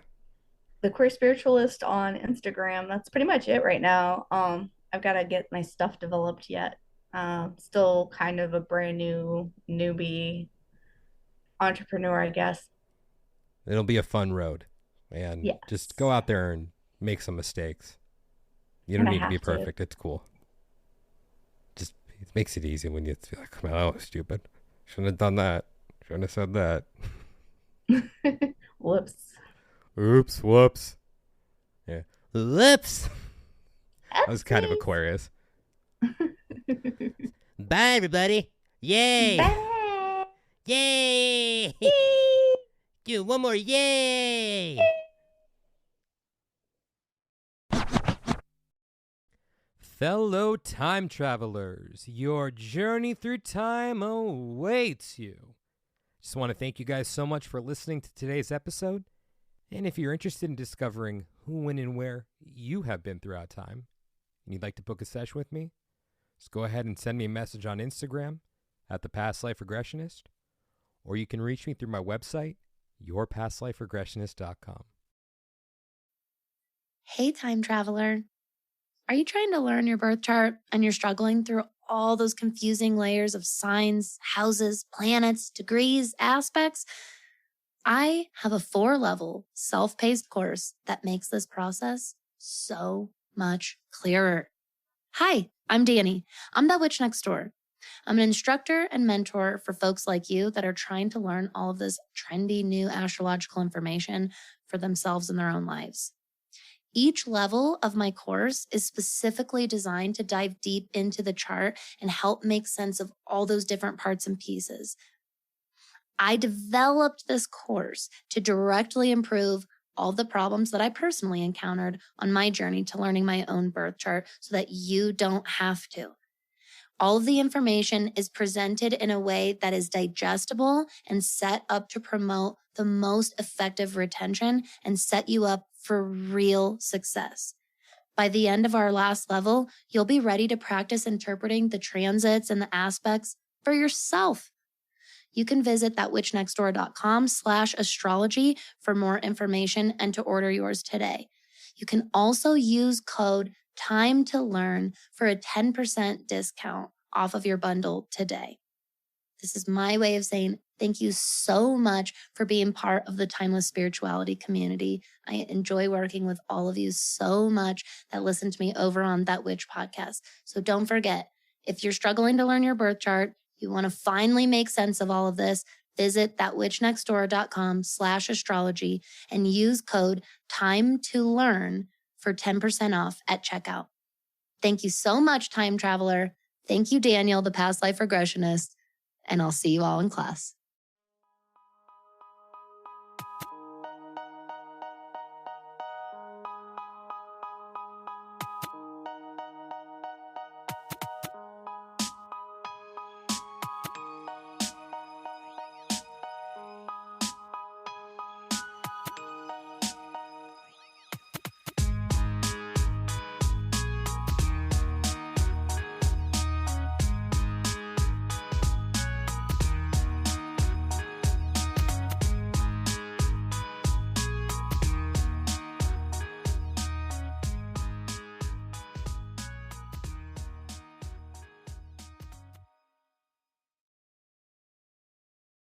The Queer Spiritualist on Instagram. That's pretty much it right now. I've got to get my stuff developed yet. Still kind of a brand new newbie entrepreneur, I guess. It'll be a fun road. And just go out there and make some mistakes. You don't need to be perfect. It's cool. Just it makes it easy when you feel like, man, that was stupid. Shouldn't have done that. Shouldn't have said that. Whoops. Oops, whoops. Yeah. Whoops. That was kind of Aquarius. Bye, everybody. Yay. Bye. Yay. Do one more. Yay. Fellow time travelers, your journey through time awaits you. Just want to thank you guys so much for listening to today's episode. And if you're interested in discovering who, when, and where you have been throughout time, and you'd like to book a session with me, just go ahead and send me a message on Instagram at The Past Life Regressionist, or you can reach me through my website, yourpastliferegressionist.com. Hey, time traveler. Are you trying to learn your birth chart and you're struggling through all those confusing layers of signs, houses, planets, degrees, aspects? I have a 4-level self-paced course that makes this process so much clearer. Hi, I'm Danny. I'm that witch next door. I'm an instructor and mentor for folks like you that are trying to learn all of this trendy new astrological information for themselves and their own lives. Each level of my course is specifically designed to dive deep into the chart and help make sense of all those different parts and pieces. I developed this course to directly improve all the problems that I personally encountered on my journey to learning my own birth chart so that you don't have to. All of the information is presented in a way that is digestible and set up to promote the most effective retention and set you up for real success. By the end of our last level, you'll be ready to practice interpreting the transits and the aspects for yourself. You can visit thatwitchnextdoor.com/astrology for more information and to order yours today. You can also use code Time to Learn for a 10% discount off of your bundle today. This is my way of saying thank you so much for being part of the Timeless Spirituality community. I enjoy working with all of you so much that listen to me over on That Witch podcast. So don't forget, if you're struggling to learn your birth chart, you want to finally make sense of all of this, visit thatwitchnextdoor.com/astrology and use code Time to Learn for 10% off at checkout. Thank you so much, time traveler. Thank you, Daniel, the past life regressionist, and I'll see you all in class.